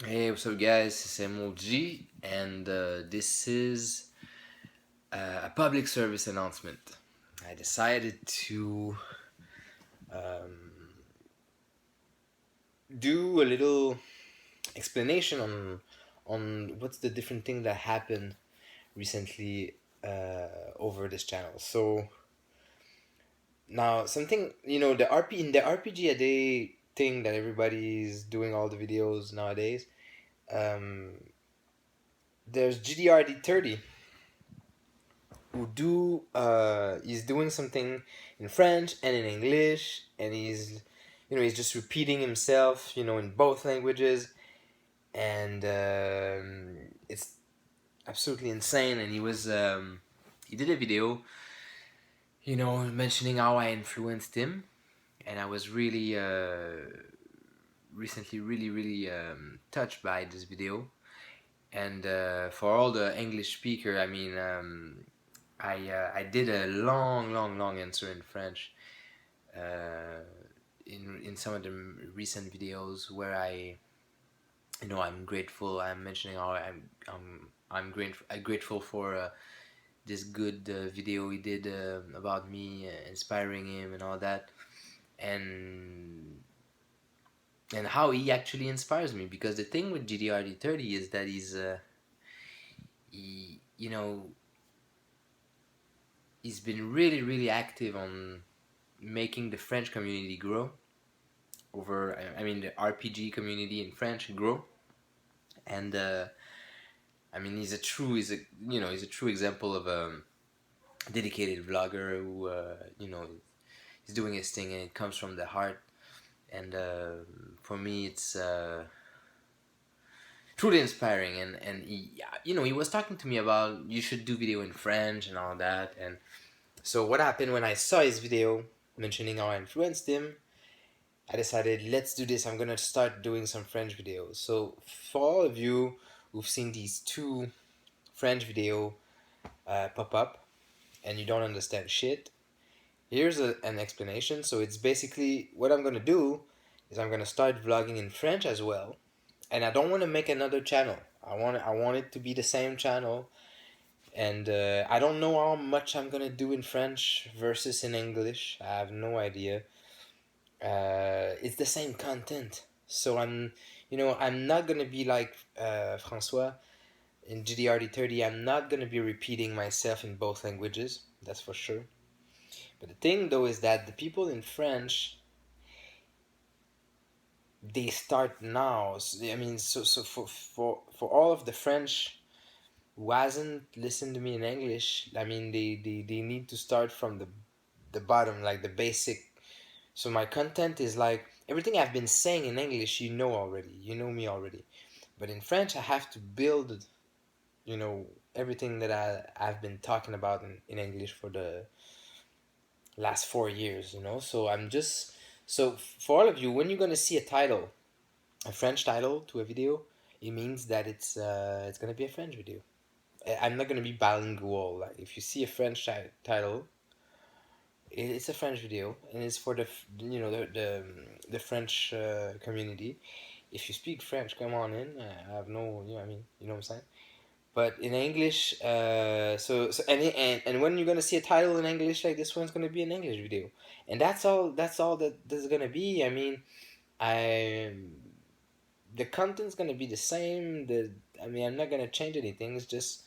Hey, what's up, guys? It's MLG, and this is a public service announcement. I decided to do a little explanation on what's the different thing that happened recently over this channel. So now something the RP in the RPG a day thing that everybody's doing all the videos nowadays. Um, there's GDRD30 who do he's doing something in French and in English, and he's just repeating himself, in both languages, and it's absolutely insane. And he did a video, mentioning how I influenced him, and I was really recently really touched by this video. And for all the English speaker, I did a long answer in French uh, in some of the recent videos where I'm grateful. I'm mentioning how I'm grateful for this good video he did about me, inspiring him and all that, and how he actually inspires me. Because the thing with GDRD30 is that he's been really active on making the French community grow over. The RPG community in French grow, and he's a true example of a dedicated vlogger who is doing his thing, and it comes from the heart. And for me, it's truly inspiring. And he was talking to me about you should do video in French and all that. And so what happened when I saw his video mentioning how I influenced him, I decided, let's do this. I'm gonna start doing some French videos. So for all of you who've seen these two French video pop up and you don't understand shit, here's an explanation. So it's basically what I'm gonna do is I'm gonna start vlogging in French as well, and I don't want to make another channel. I want it to be the same channel, and I don't know how much I'm gonna do in French versus in English. I have no idea. It's the same content. So I'm not gonna be like Francois in GDRD30. I'm not gonna be repeating myself in both languages. That's for sure. But the thing though is that the people in French, they start now. So for all of the French who hasn't listened to me in English, they need to start from the bottom, like the basic. So my content is like everything I've been saying in English, you know already. You know me already. But in French, I have to build, everything that I've been talking about in English for the last 4 years, So so for all of you, when you're gonna see a title, a French title to a video, it means that it's gonna be a French video. I'm not gonna be bilingual. Like if you see a French title, it's a French video, and it's for the French community. If you speak French, come on in. I have no, you know what I'm saying. But in English, and when you're gonna see a title in English, like this one's gonna be an English video, and that's all. That's all that there's gonna be. I the content's gonna be the same. I'm not gonna change anything. It's just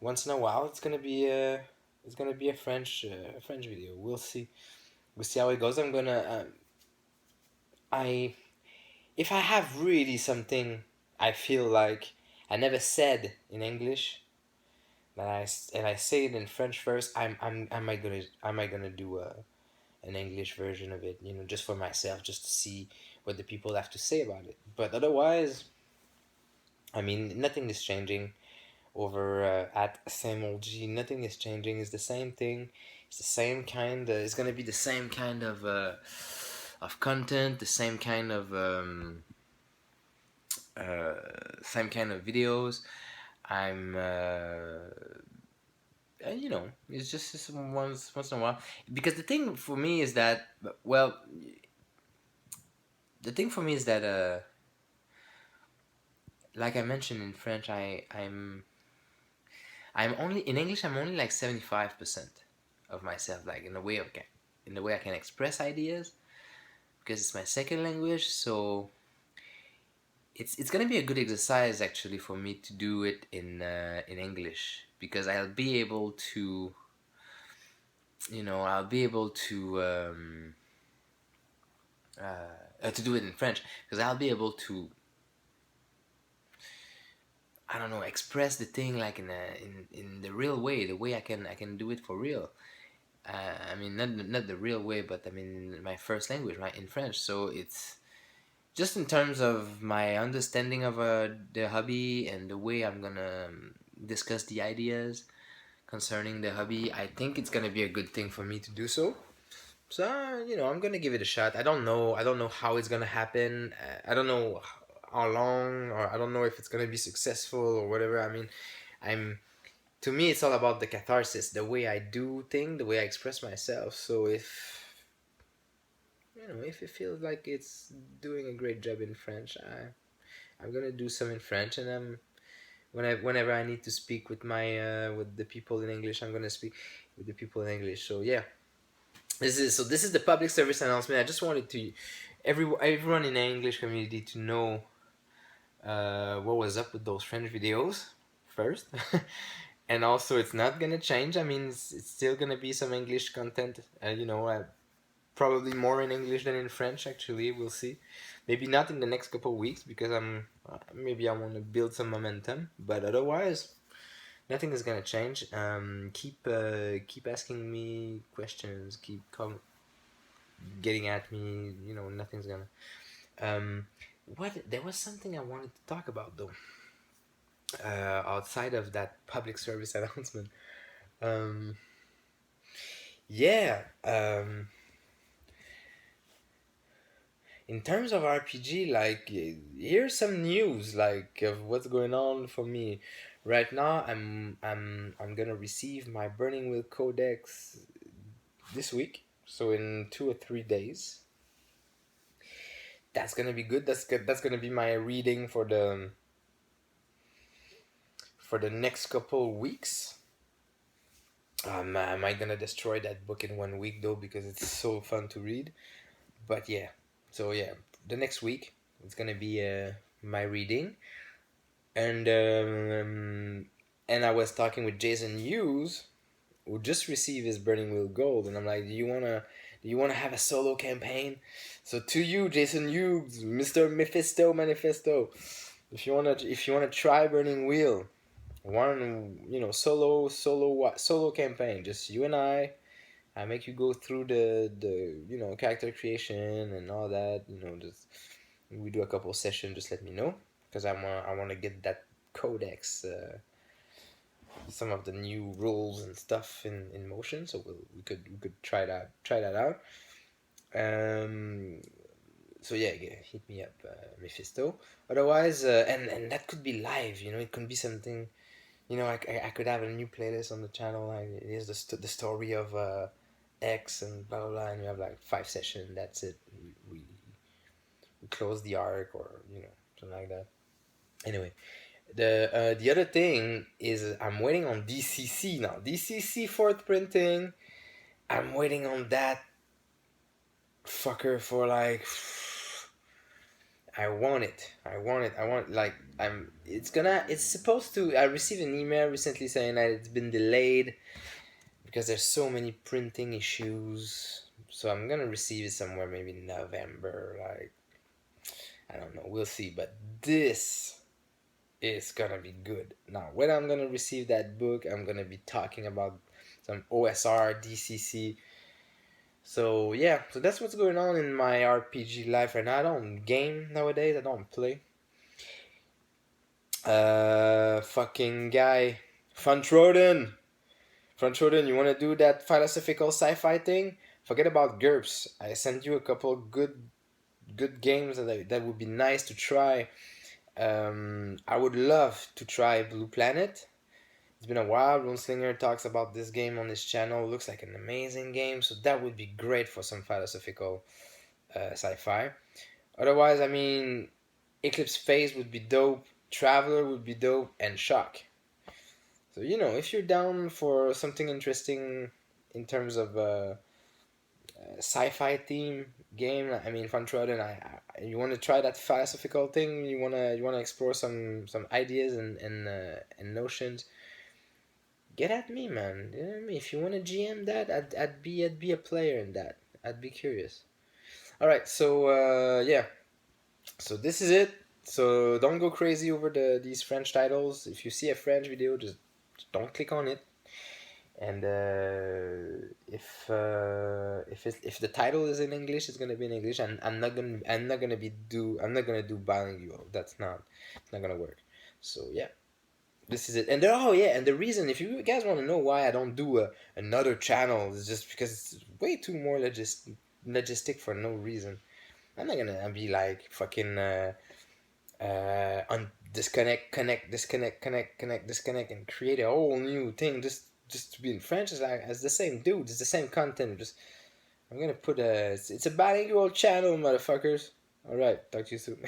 once in a while, it's gonna be a French video. We'll see how it goes. I if I have really something I feel like I never said in English, and I say it in French first, I might gonna do an English version of it, just for myself, just to see what the people have to say about it. But otherwise, nothing is changing over at same old G. Nothing is changing. It's the same thing. It's the same kind. It's gonna be the same kind of content, the same kind of videos. I'm it's just once in a while, because the thing for me is that, well, the thing for me is that like I mentioned in French, I'm only in English. I'm only like 75% of myself, like in the way I can express ideas because it's my second language. So it's gonna be a good exercise actually for me to do it in English because I'll be able to, I'll be able to do it in French because I'll be able to, I don't know, express the thing like in the real way, the way I can do it for real. I mean, not the real way, but I mean my first language, right, in French. So it's just in terms of my understanding of the hobby and the way I'm gonna discuss the ideas concerning the hobby. I think it's gonna be a good thing for me to do so. So I'm gonna give it a shot. I don't know. I don't know how it's gonna happen. I don't know how long, or I don't know if it's gonna be successful or whatever. I mean, I'm to me, it's all about the catharsis, the way I do things, the way I express myself. So if it feels like it's doing a great job in French, I'm gonna do some in French, and whenever I need to speak with with the people in English, I'm gonna speak with the people in English. So yeah, this is the public service announcement. I just wanted to everyone in the English community to know what was up with those French videos first. And also, it's not gonna change. I mean, it's still gonna be some English content. Probably more in English than in French. Actually, we'll see. Maybe not in the next couple of weeks because maybe I want to build some momentum. But otherwise, nothing is gonna change. Keep asking me questions. Getting at me. Nothing's gonna. What there was something I wanted to talk about though. Outside of that public service announcement. Um, yeah. In terms of RPG, like here's some news like of what's going on for me. Right now, I'm gonna receive my Burning Wheel Codex this week, so in 2 or 3 days. That's gonna be good. That's good. That's gonna be my reading for the next couple weeks. Am I gonna destroy that book in 1 week though because it's so fun to read? But yeah, so yeah, the next week it's gonna be my reading, and I was talking with Jason Hughes, who just received his Burning Wheel Gold, and I'm like, do you wanna have a solo campaign? So to you, Jason Hughes, Mr. Mephisto Manifesto, if you wanna try Burning Wheel, one solo campaign, just you and I make you go through the character creation and all that. Just we do a couple sessions. Just let me know because I want to get that codex, some of the new rules and stuff in motion. So we could try that out. Um. So yeah, hit me up, Mephisto. Otherwise, and that could be live. It could be something. I could have a new playlist on the channel. Like it is the story of X and blah blah blah, and you have like 5 sessions. That's it. We close the arc, or something like that. Anyway, the other thing is I'm waiting on DCC now. DCC fourth printing. I'm waiting on that fucker for like. I want it. I want it. I want like I'm. It's supposed to. I received an email recently saying that it's been delayed because there's so many printing issues. So I'm gonna receive it somewhere maybe in November. Like I don't know. We'll see. But this is gonna be good. Now when I'm gonna receive that book, I'm gonna be talking about some OSR, DCC. So yeah, so that's what's going on in my RPG life right now. I don't game nowadays. I don't play. Fucking guy, Fantroden. Fantroden, you want to do that philosophical sci-fi thing? Forget about GURPS. I sent you a couple good games that would be nice to try. I would love to try Blue Planet. It's been a while. Runeslinger talks about this game on his channel. Looks like an amazing game, so that would be great for some philosophical sci-fi. Otherwise, I mean, Eclipse Phase would be dope. Traveler would be dope, and Shock. So if you're down for something interesting in terms of sci-fi theme game, I mean, Frontrodden, you want to try that philosophical thing. You wanna explore some ideas and notions. Get at me, man. You know what I mean? If you want to GM that, I'd be a player in that. I'd be curious. All right, so yeah, so this is it. So don't go crazy over these French titles. If you see a French video, just don't click on it. And if the title is in English, it's gonna be in English. And I'm not gonna do bilingual. That's not gonna work. So yeah, this is it. And the reason, if you guys want to know why I don't do another channel, is just because it's way too more logistic for no reason. I'm not gonna be like fucking on disconnect, connect, disconnect, connect, disconnect, and create a whole new thing just to be in French. It's the same dude. It's the same content. Just I'm gonna put it's a bilingual channel, motherfuckers. All right, talk to you soon.